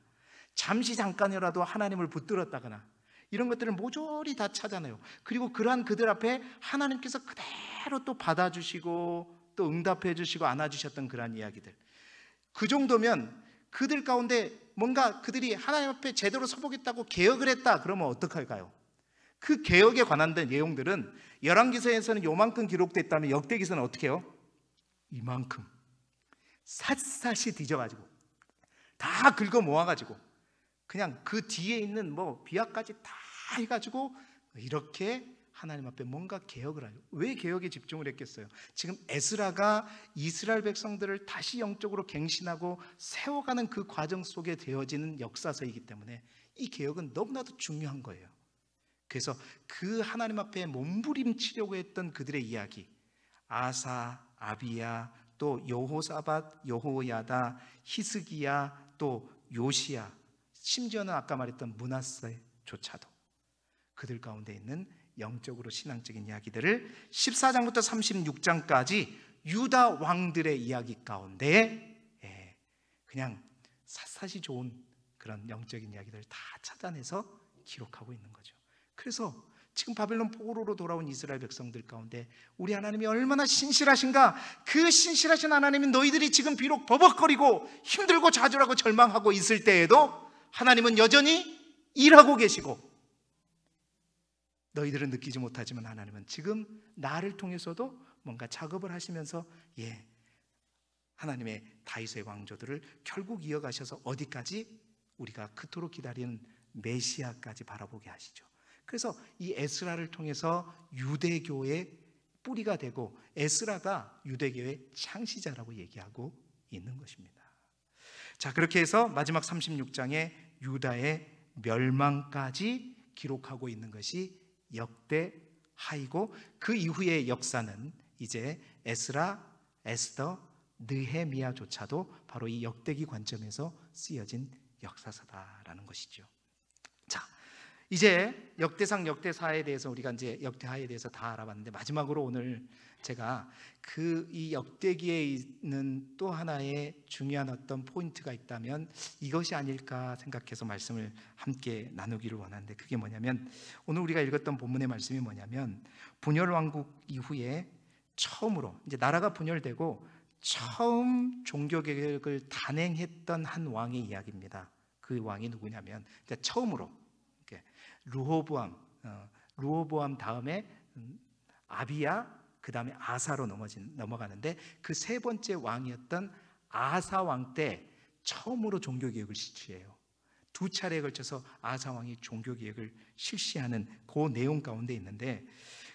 Speaker 1: 잠시 잠깐이라도 하나님을 붙들었다거나 이런 것들을 모조리 다 찾아내요. 그리고 그러한 그들 앞에 하나님께서 그대로 또 받아주시고 또 응답해 주시고 안아주셨던 그러한 이야기들, 그 정도면 그들 가운데 뭔가 그들이 하나님 앞에 제대로 서보겠다고 개혁을 했다 그러면 어떡할까요? 그 개혁에 관한 내용들은 열왕기서에서는 요만큼 기록됐다면 역대기서는 어떻게 해요? 이만큼 샅샅이 뒤져가지고 다 긁어 모아가지고 그냥 그 뒤에 있는 비하까지 다 해가지고 이렇게 하나님 앞에 뭔가 개혁을 하죠. 왜 개혁에 집중을 했겠어요? 지금 에스라가 이스라엘 백성들을 다시 영적으로 갱신하고 세워가는 그 과정 속에 되어지는 역사서이기 때문에 이 개혁은 너무나도 중요한 거예요. 그래서 그 하나님 앞에 몸부림치려고 했던 그들의 이야기, 아사, 아비야, 또 여호사밧, 여호야다, 히스기야, 또 요시야, 심지어는 아까 말했던 므낫세조차도 그들 가운데 있는 영적으로 신앙적인 이야기들을 14장부터 36장까지 유다 왕들의 이야기 가운데 그냥 샅샅이 좋은 그런 영적인 이야기들을 다 찾아내서 기록하고 있는 거죠. 그래서 지금 바벨론 포로로 돌아온 이스라엘 백성들 가운데 우리 하나님이 얼마나 신실하신가, 그 신실하신 하나님이 너희들이 지금 비록 버벅거리고 힘들고 좌절하고 절망하고 있을 때에도 하나님은 여전히 일하고 계시고, 너희들은 느끼지 못하지만 하나님은 지금 나를 통해서도 뭔가 작업을 하시면서 하나님의 다윗의 왕조들을 결국 이어가셔서 어디까지? 우리가 그토록 기다리는 메시아까지 바라보게 하시죠. 그래서 이 에스라를 통해서 유대교의 뿌리가 되고 에스라가 유대교의 창시자라고 얘기하고 있는 것입니다. 자, 그렇게 해서 마지막 36장에 유다의 멸망까지 기록하고 있는 것이 역대하이고, 그 이후의 역사는 이제 에스라, 에스더, 느헤미야조차도 바로 이 역대기 관점에서 쓰여진 역사서다라는 것이죠. 자, 이제 역대상, 역대사에 대해서 우리가 이제 역대하에 대해서 다 알아봤는데, 마지막으로 오늘 제가 이 역대기에 있는 또 하나의 중요한 어떤 포인트가 있다면 이것이 아닐까 생각해서 말씀을 함께 나누기를 원하는데, 그게 뭐냐면 오늘 우리가 읽었던 본문의 말씀이 뭐냐면 분열 왕국 이후에 처음으로 이제 나라가 분열되고 처음 종교 개혁을 단행했던 한 왕의 이야기입니다. 그 왕이 누구냐면 처음으로 르호보암 다음에 아비야, 그 다음에 아사로 넘어가는데 그 세 번째 왕이었던 아사 왕 때 처음으로 종교개혁을 실시해요. 두 차례에 걸쳐서 아사 왕이 종교개혁을 실시하는 그 내용 가운데 있는데,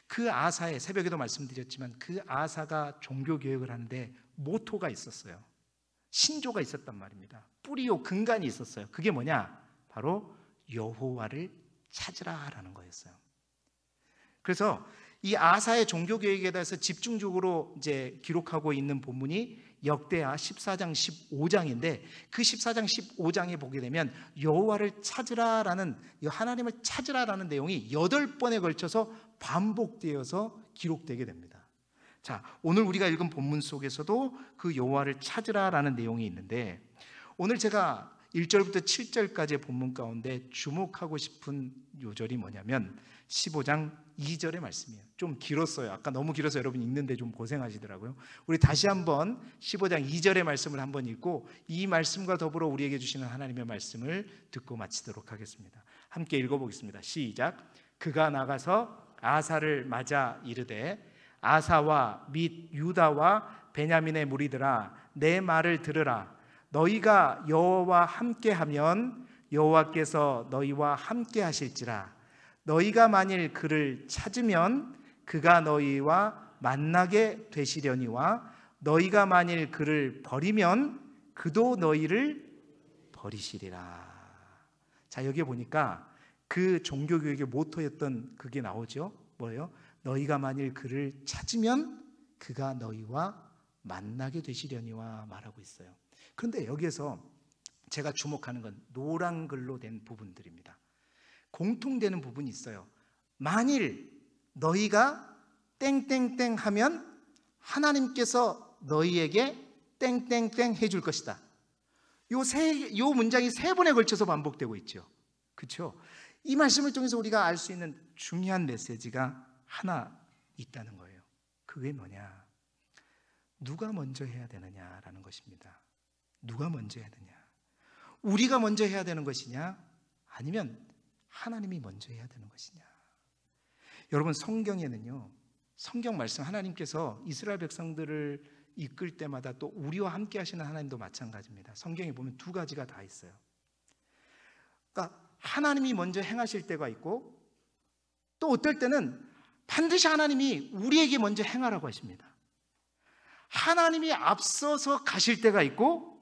Speaker 1: 그 아사의, 새벽에도 말씀드렸지만 그 아사가 종교개혁을 하는데 모토가 있었어요. 신조가 있었단 말입니다. 뿌리요 근간이 있었어요. 그게 뭐냐? 바로 여호와를 찾으라라는 거였어요. 그래서 이 아사의 종교개혁에 대해서 집중적으로 이제 기록하고 있는 본문이 역대하 14장 15장인데, 그 14장 15장에 보게 되면 여호와를 찾으라라는, 하나님을 찾으라라는 내용이 8번에 걸쳐서 반복되어서 기록되게 됩니다. 자, 오늘 우리가 읽은 본문 속에서도 그 여호와를 찾으라라는 내용이 있는데, 오늘 제가 1절부터 7절까지의 본문 가운데 주목하고 싶은 요절이 뭐냐면 15장 2절의 말씀이에요. 좀 길었어요. 아까 너무 길어서 여러분 읽는데 좀 고생하시더라고요. 우리 다시 한번 15장 2절의 말씀을 한번 읽고 이 말씀과 더불어 우리에게 주시는 하나님의 말씀을 듣고 마치도록 하겠습니다. 함께 읽어보겠습니다. 시작. 그가 나가서 아사를 맞아 이르되, 아사와 및 유다와 베냐민의 무리들아, 내 말을 들으라. 너희가 여호와와 함께하면 여호와께서 너희와 함께 하실지라. 너희가 만일 그를 찾으면 그가 너희와 만나게 되시려니와 너희가 만일 그를 버리면 그도 너희를 버리시리라. 자, 여기 보니까 그 종교교육의 모토였던 그게 나오죠. 뭐예요? 너희가 만일 그를 찾으면 그가 너희와 만나게 되시려니와 말하고 있어요. 그런데 여기에서 제가 주목하는 건 노란 글로 된 부분들입니다. 공통되는 부분이 있어요. 만일 너희가 땡땡땡 하면 하나님께서 너희에게 땡땡땡 해줄 것이다. 요 문장이 3번에 걸쳐서 반복되고 있죠. 그렇죠? 이 말씀을 통해서 우리가 알 수 있는 중요한 메시지가 하나 있다는 거예요. 그게 뭐냐? 누가 먼저 해야 되느냐라는 것입니다. 누가 먼저 해야 되냐? 우리가 먼저 해야 되는 것이냐? 아니면 하나님이 먼저 해야 되는 것이냐? 여러분, 성경에는요, 성경 말씀, 하나님께서 이스라엘 백성들을 이끌 때마다 또 우리와 함께 하시는 하나님도 마찬가지입니다. 성경에 보면 2가지가 다 있어요. 그러니까 하나님이 먼저 행하실 때가 있고, 또 어떨 때는 반드시 하나님이 우리에게 먼저 행하라고 하십니다. 하나님이 앞서서 가실 때가 있고,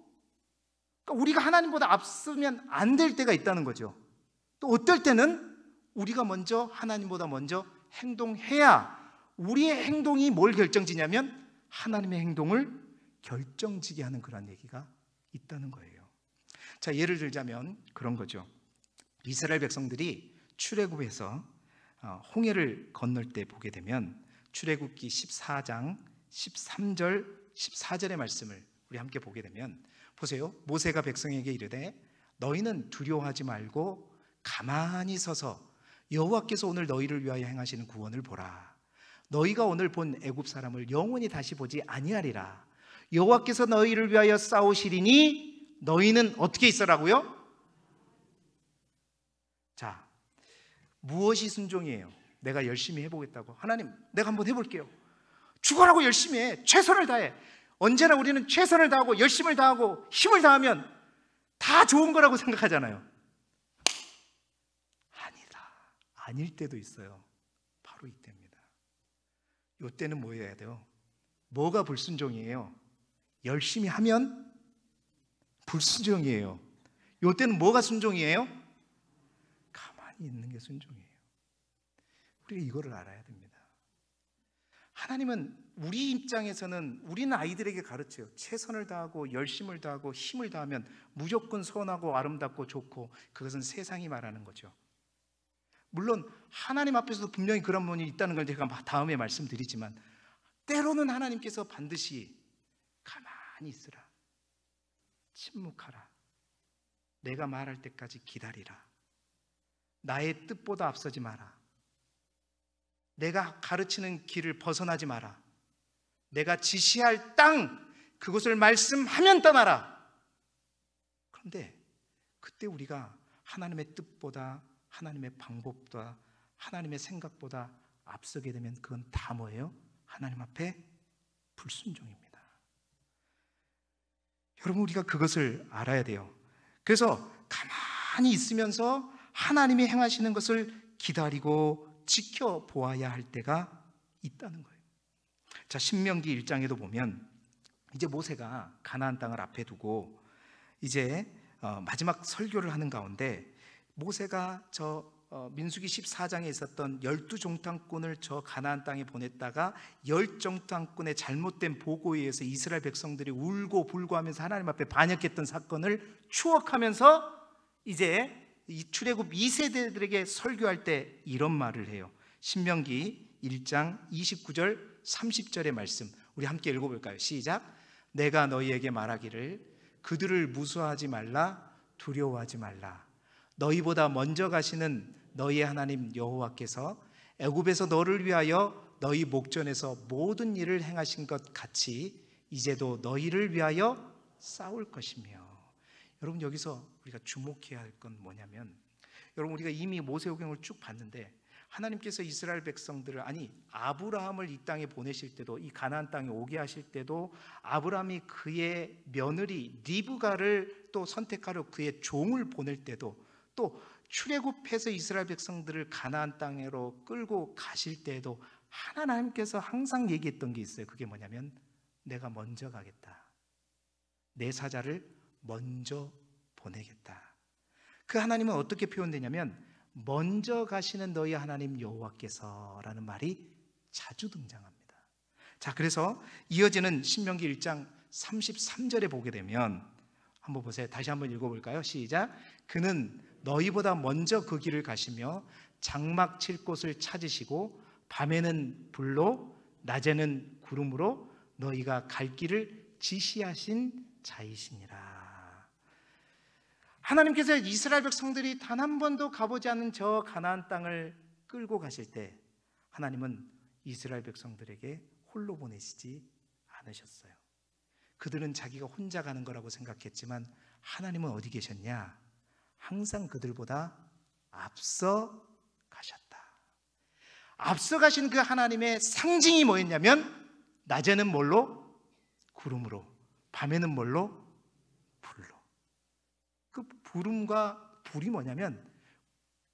Speaker 1: 그러니까 우리가 하나님보다 앞서면 안 될 때가 있다는 거죠. 또 어떨 때는 우리가 먼저 하나님보다 먼저 행동해야 우리의 행동이 뭘 결정지냐면 하나님의 행동을 결정지게 하는 그런 얘기가 있다는 거예요. 자, 예를 들자면 그런 거죠. 이스라엘 백성들이 출애굽에서 홍해를 건널 때 보게 되면 출애굽기 14장 13절 14절의 말씀을 우리 함께 보게 되면, 보세요. 모세가 백성에게 이르되 너희는 두려워하지 말고 가만히 서서 여호와께서 오늘 너희를 위하여 행하시는 구원을 보라. 너희가 오늘 본 애굽 사람을 영원히 다시 보지 아니하리라. 여호와께서 너희를 위하여 싸우시리니 너희는 어떻게 있으라고요? 자, 무엇이 순종이에요? 내가 열심히 해보겠다고. 하나님, 내가 한번 해볼게요. 죽어라고 열심히 해. 최선을 다해. 언제나 우리는 최선을 다하고 열심을 다하고 힘을 다하면 다 좋은 거라고 생각하잖아요. 아니다. 아닐 때도 있어요. 바로 이때입니다. 이때는 뭐 해야 돼요? 뭐가 불순종이에요? 열심히 하면 불순종이에요. 이때는 뭐가 순종이에요? 가만히 있는 게 순종이에요. 우리가 이거를 알아야 됩니다. 하나님은 우리 입장에서는, 우리는 아이들에게 가르쳐요. 최선을 다하고 열심을 다하고 힘을 다하면 무조건 선하고 아름답고 좋고, 그것은 세상이 말하는 거죠. 물론 하나님 앞에서도 분명히 그런 부분이 있다는 걸 제가 다음에 말씀드리지만, 때로는 하나님께서 반드시 가만히 있으라, 침묵하라, 내가 말할 때까지 기다리라, 나의 뜻보다 앞서지 마라, 내가 가르치는 길을 벗어나지 마라, 내가 지시할 땅 그곳을 말씀하면 떠나라. 그런데 그때 우리가 하나님의 뜻보다, 하나님의 방법보다, 하나님의 생각보다 앞서게 되면 그건 다 뭐예요? 하나님 앞에 불순종입니다. 여러분, 우리가 그것을 알아야 돼요. 그래서 가만히 있으면서 하나님이 행하시는 것을 기다리고 지켜보아야 할 때가 있다는 거예요. 자, 신명기 1장에도 보면 이제 모세가 가나안 땅을 앞에 두고 이제 마지막 설교를 하는 가운데, 모세가 민수기 14장에 있었던 12종탄꾼을 저 가나안 땅에 보냈다가 10종탄꾼의 잘못된 보고에 의해서 이스라엘 백성들이 울고 불고하면서 하나님 앞에 반역했던 사건을 추억하면서 이제 이 출애굽 2세대들에게 설교할 때 이런 말을 해요. 신명기 1장 29절 30절의 말씀, 우리 함께 읽어볼까요? 시작. 내가 너희에게 말하기를 그들을 무수하지 말라, 두려워하지 말라. 너희보다 먼저 가시는 너희의 하나님 여호와께서 애굽에서 너를 위하여 너희 목전에서 모든 일을 행하신 것 같이 이제도 너희를 위하여 싸울 것이며. 여러분, 여기서 우리가 주목해야 할 건 뭐냐면, 여러분, 우리가 이미 모세오경을 쭉 봤는데 하나님께서 이스라엘 백성들을, 아니 아브라함을 이 땅에 보내실 때도, 이 가나안 땅에 오게 하실 때도 아브라함이 그의 며느리 리브가를 또 선택하려 그의 종을 보낼 때도, 또 출애굽해서 이스라엘 백성들을 가나안 땅으로 끌고 가실 때에도 하나님께서 항상 얘기했던 게 있어요. 그게 뭐냐면, 내가 먼저 가겠다, 내 사자를 먼저 보내겠다. 그 하나님은 어떻게 표현되냐면, 먼저 가시는 너희 하나님 여호와께서라는 말이 자주 등장합니다. 자, 그래서 이어지는 신명기 1장 33절에 보게 되면, 한번 보세요. 다시 한번 읽어볼까요? 시작. 그는 너희보다 먼저 그 길을 가시며 장막 칠 곳을 찾으시고 밤에는 불로 낮에는 구름으로 너희가 갈 길을 지시하신 자이시니라. 하나님께서 이스라엘 백성들이 단 한 번도 가보지 않은 저 가나안 땅을 끌고 가실 때 하나님은 이스라엘 백성들에게 홀로 보내시지 않으셨어요. 그들은 자기가 혼자 가는 거라고 생각했지만 하나님은 어디 계셨냐? 항상 그들보다 앞서 가셨다. 앞서 가신 그 하나님의 상징이 뭐였냐면 낮에는 뭘로? 구름으로, 밤에는 뭘로? 불로. 그 구름과 불이 뭐냐면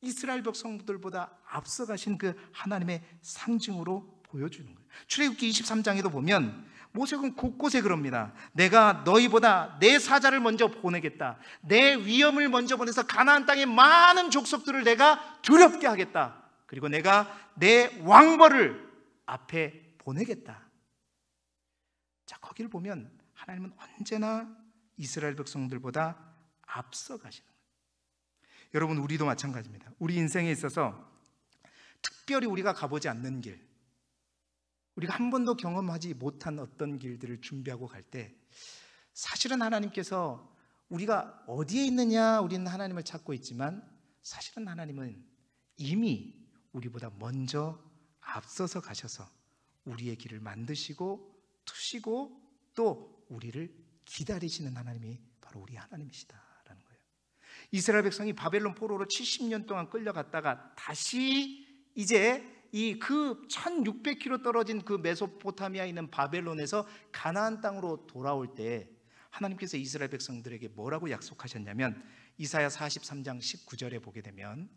Speaker 1: 이스라엘 백성들보다 앞서 가신 그 하나님의 상징으로 보여주는 거예요. 출애굽기 23장에도 보면 모세는 곳곳에 그럽니다. 내가 너희보다 내 사자를 먼저 보내겠다. 내 위엄을 먼저 보내서 가나안 땅의 많은 족속들을 내가 두렵게 하겠다. 그리고 내가 내 왕벌을 앞에 보내겠다. 자, 거기를 보면 하나님은 언제나 이스라엘 백성들보다 앞서 가시는 거예요. 여러분, 우리도 마찬가지입니다. 우리 인생에 있어서 특별히 우리가 가보지 않는 길, 우리가 한 번도 경험하지 못한 어떤 길들을 준비하고 갈 때 사실은 하나님께서 우리가 어디에 있느냐 우리는 하나님을 찾고 있지만 사실은 하나님은 이미 우리보다 먼저 앞서서 가셔서 우리의 길을 만드시고 트시고 또 우리를 기다리시는 하나님이 바로 우리 하나님이시다라는 거예요. 이스라엘 백성이 바벨론 포로로 70년 동안 끌려갔다가 다시 이제 그 1600km 떨어진 그 메소포타미아에 있는 바벨론에서 가나안 땅으로 돌아올 때 하나님께서 이스라엘 백성들에게 뭐라고 약속하셨냐면 이사야 43장 19절에 보게 되면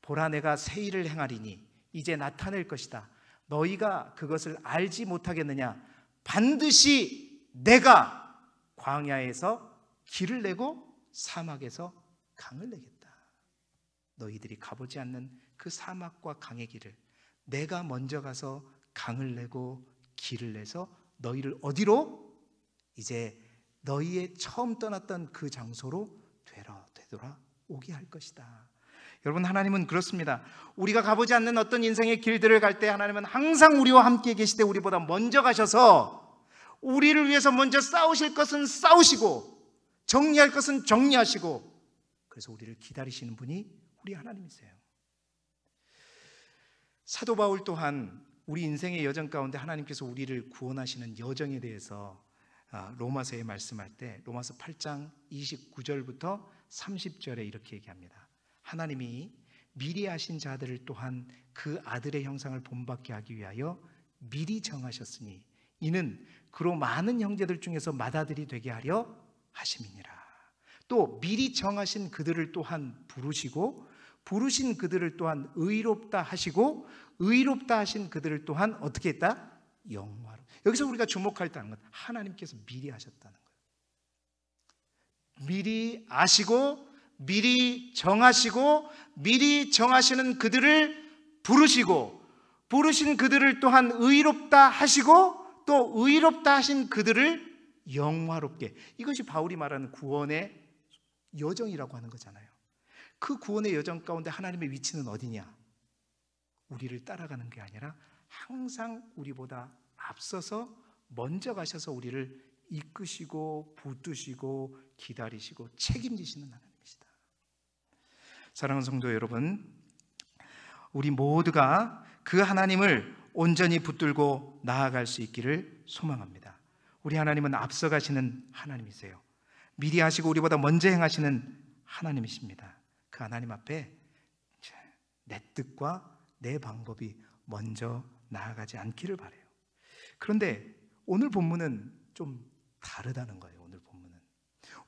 Speaker 1: 보라 내가 새 일을 행하리니 이제 나타낼 것이다. 너희가 그것을 알지 못하겠느냐? 반드시 내가 광야에서 길을 내고 사막에서 강을 내겠다. 너희들이 가보지 않는 그 사막과 강의 길을 내가 먼저 가서 강을 내고 길을 내서 너희를 어디로? 이제 너희의 처음 떠났던 그 장소로 되돌아오게 할 것이다. 여러분, 하나님은 그렇습니다. 우리가 가보지 않는 어떤 인생의 길들을 갈 때 하나님은 항상 우리와 함께 계시되 우리보다 먼저 가셔서 우리를 위해서 먼저 싸우실 것은 싸우시고 정리할 것은 정리하시고 그래서 우리를 기다리시는 분이 우리 하나님이세요. 사도 바울 또한 우리 인생의 여정 가운데 하나님께서 우리를 구원하시는 여정에 대해서 로마서에 말씀할 때 로마서 8장 29절부터 30절에 이렇게 얘기합니다. 하나님이 미리 아신 자들을 또한 그 아들의 형상을 본받게 하기 위하여 미리 정하셨으니 이는 그로 많은 형제들 중에서 맏아들이 되게 하려 하심이니라. 또 미리 정하신 그들을 또한 부르시고 부르신 그들을 또한 의롭다 하시고 의롭다 하신 그들을 또한 어떻게 했다? 영화로. 여기서 우리가 주목할 때 하는 건 하나님께서 미리 하셨다는 거예요. 미리 아시고 미리 정하시고 미리 정하시는 그들을 부르시고 부르신 그들을 또한 의롭다 하시고 또 의롭다 하신 그들을 영화롭게. 이것이 바울이 말하는 구원의 여정이라고 하는 거잖아요. 그 구원의 여정 가운데 하나님의 위치는 어디냐? 우리를 따라가는 게 아니라 항상 우리보다 앞서서 먼저 가셔서 우리를 이끄시고 붙드시고 기다리시고 책임지시는 하나님이시다. 사랑하는 성도 여러분, 우리 모두가 그 하나님을 온전히 붙들고 나아갈 수 있기를 소망합니다. 우리 하나님은 앞서가시는 하나님이세요. 미리 하시고 우리보다 먼저 행하시는 하나님이십니다. 그 하나님 앞에 내 뜻과 내 방법이 먼저 나아가지 않기를 바라요. 그런데 오늘 본문은 좀 다르다는 거예요.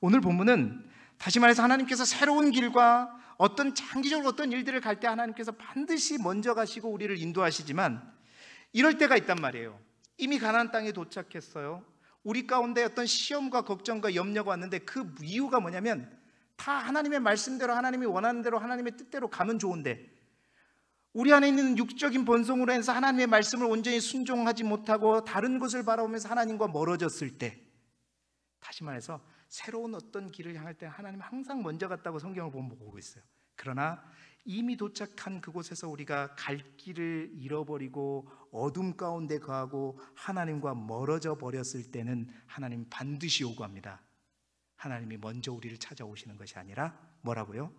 Speaker 1: 오늘 본문은 다시 말해서 하나님께서 새로운 길과 어떤 장기적으로 어떤 일들을 갈 때 하나님께서 반드시 먼저 가시고 우리를 인도하시지만 이럴 때가 있단 말이에요. 이미 가나안 땅에 도착했어요. 우리 가운데 어떤 시험과 걱정과 염려가 왔는데 그 이유가 뭐냐면 다 하나님의 말씀대로 하나님이 원하는 대로 하나님의 뜻대로 가면 좋은데 우리 안에 있는 육적인 본성으로 해서 하나님의 말씀을 온전히 순종하지 못하고 다른 곳을 바라보면서 하나님과 멀어졌을 때, 다시 말해서 새로운 어떤 길을 향할 때 하나님 항상 먼저 갔다고 성경을 보고 있어요. 그러나 이미 도착한 그곳에서 우리가 갈 길을 잃어버리고 어둠 가운데 거하고 하나님과 멀어져 버렸을 때는 하나님 반드시 요구합니다. 하나님이 먼저 우리를 찾아오시는 것이 아니라 뭐라고요?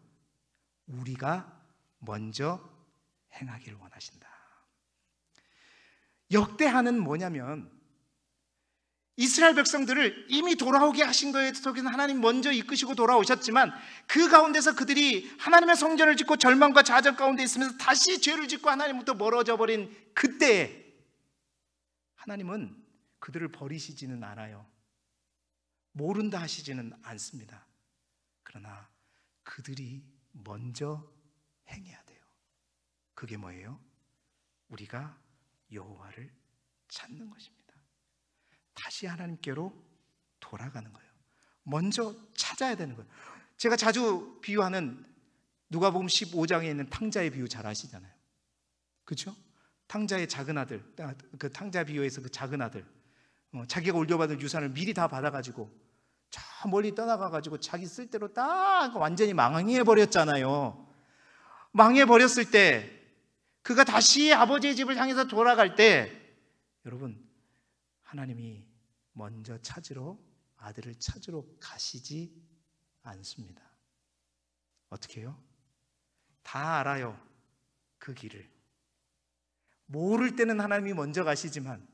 Speaker 1: 우리가 먼저 행하기를 원하신다. 역대하는 뭐냐면 이스라엘 백성들을 이미 돌아오게 하신 거에 속에서 하나님 먼저 이끄시고 돌아오셨지만 그 가운데서 그들이 하나님의 성전을 짓고 절망과 좌절 가운데 있으면서 다시 죄를 짓고 하나님부터 멀어져 버린 그때에 하나님은 그들을 버리시지는 않아요. 모른다 하시지는 않습니다. 그러나 그들이 먼저 행해야 돼요. 그게 뭐예요? 우리가 여호와를 찾는 것입니다. 다시 하나님께로 돌아가는 거예요. 먼저 찾아야 되는 거예요. 제가 자주 비유하는 누가복음 15장에 있는 탕자의 비유 잘 아시잖아요. 그렇죠? 탕자의 작은 아들, 그 탕자 비유에서 그 작은 아들, 자기가 올려받을 유산을 미리 다 받아가지고 저 멀리 떠나가가지고 자기 쓸대로 딱 완전히 망해버렸잖아요. 망해버렸을 때 그가 다시 아버지의 집을 향해서 돌아갈 때 여러분, 하나님이 먼저 찾으러, 아들을 찾으러 가시지 않습니다. 어떻게 해요? 다 알아요. 그 길을. 모를 때는 하나님이 먼저 가시지만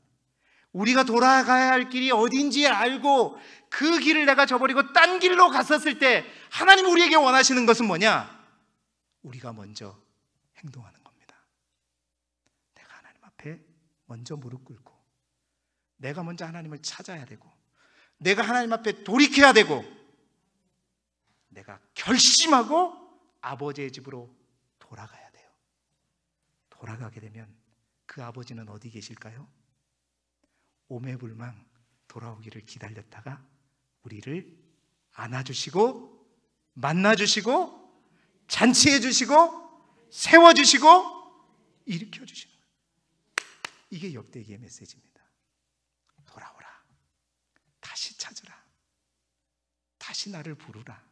Speaker 1: 우리가 돌아가야 할 길이 어딘지 알고 그 길을 내가 저버리고 딴 길로 갔었을 때 하나님 우리에게 원하시는 것은 뭐냐? 우리가 먼저 행동하는 겁니다. 내가 하나님 앞에 먼저 무릎 꿇고 내가 먼저 하나님을 찾아야 되고 내가 하나님 앞에 돌이켜야 되고 내가 결심하고 아버지의 집으로 돌아가야 돼요. 돌아가게 되면 그 아버지는 어디 계실까요? 오매불망 돌아오기를 기다렸다가 우리를 안아주시고 만나주시고 잔치해주시고 세워주시고 일으켜주시는 거예요. 이게 역대기의 메시지입니다. 돌아오라. 다시 찾으라. 다시 나를 부르라.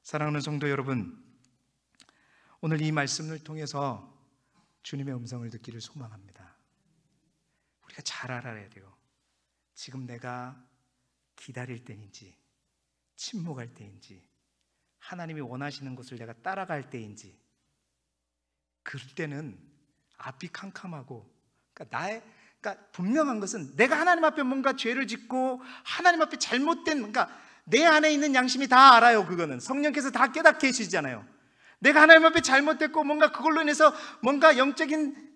Speaker 1: 사랑하는 성도 여러분, 오늘 이 말씀을 통해서 주님의 음성을 듣기를 소망합니다. 우리가 잘 알아야 돼요. 지금 내가 기다릴 때인지 침묵할 때인지 하나님이 원하시는 것을 내가 따라갈 때인지 그때는 앞이 캄캄하고 그러니까 분명한 것은 내가 하나님 앞에 뭔가 죄를 짓고 하나님 앞에 잘못된 그러니까 내 안에 있는 양심이 다 알아요. 그거는 성령께서 다 깨닫게 해주시잖아요. 내가 하나님 앞에 잘못됐고 뭔가 그걸로 인해서 뭔가 영적인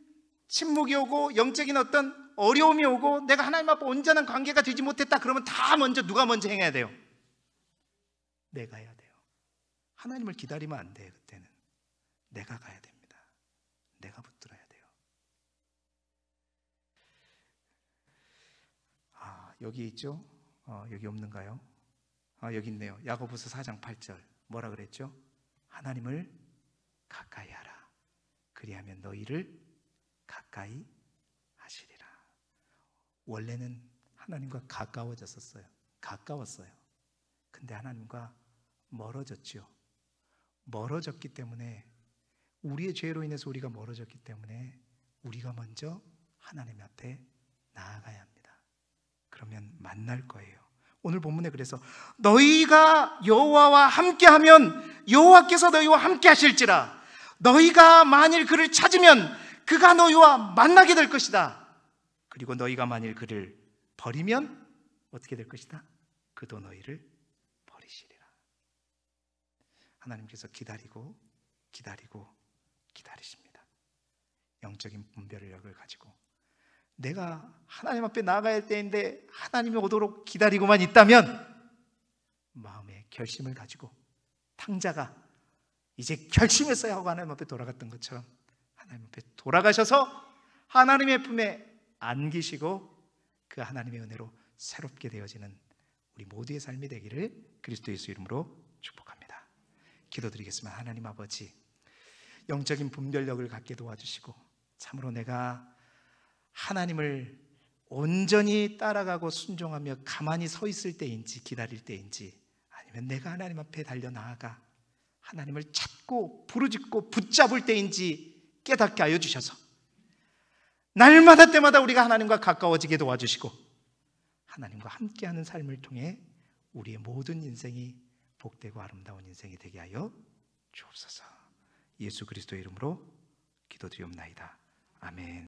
Speaker 1: 침묵이 오고 영적인 어떤 어려움이 오고 내가 하나님 앞에 온전한 관계가 되지 못했다 그러면 다 먼저 누가 먼저 행해야 돼요? 내가 해야 돼요. 하나님을 기다리면 안 돼요. 그때는 내가 가야 됩니다. 내가 붙들어야 돼요. 여기 있죠? 여기 없는가요? 여기 있네요. 야고보서 4장 8절 뭐라 그랬죠? 하나님을 가까이 하라. 그리하면 너희를 가까이 하시리라. 원래는 하나님과 가까워졌었어요. 가까웠어요. 근데 하나님과 멀어졌죠. 멀어졌기 때문에 우리의 죄로 인해서 우리가 멀어졌기 때문에 우리가 먼저 하나님 앞에 나아가야 합니다. 그러면 만날 거예요. 오늘 본문에 그래서 너희가 여호와와 함께하면 여호와께서 너희와 함께 하실지라. 너희가 만일 그를 찾으면 그가 너희와 만나게 될 것이다. 그리고 너희가 만일 그를 버리면 어떻게 될 것이다? 그도 너희를 버리시리라. 하나님께서 기다리고 기다리십니다. 영적인 분별력을 가지고 내가 하나님 앞에 나아가야 할 때인데 하나님이 오도록 기다리고만 있다면 마음에 결심을 가지고 탕자가 이제 결심했어야 하고 하나님 앞에 돌아갔던 것처럼 하나님 앞에 돌아가셔서 하나님의 품에 안기시고 그 하나님의 은혜로 새롭게 되어지는 우리 모두의 삶이 되기를 그리스도 예수 이름으로 축복합니다. 기도드리겠습니다. 하나님 아버지, 영적인 분별력을 갖게 도와주시고 참으로 내가 하나님을 온전히 따라가고 순종하며 가만히 서 있을 때인지 기다릴 때인지 아니면 내가 하나님 앞에 달려나아가 하나님을 찾고 부르짖고 붙잡을 때인지 깨닫게 하여 주셔서 날마다 때마다 우리가 하나님과 가까워지게 도와주시고 하나님과 함께하는 삶을 통해 우리의 모든 인생이 복되고 아름다운 인생이 되게 하여 주옵소서. 예수 그리스도의 이름으로 기도드리옵나이다. 아멘.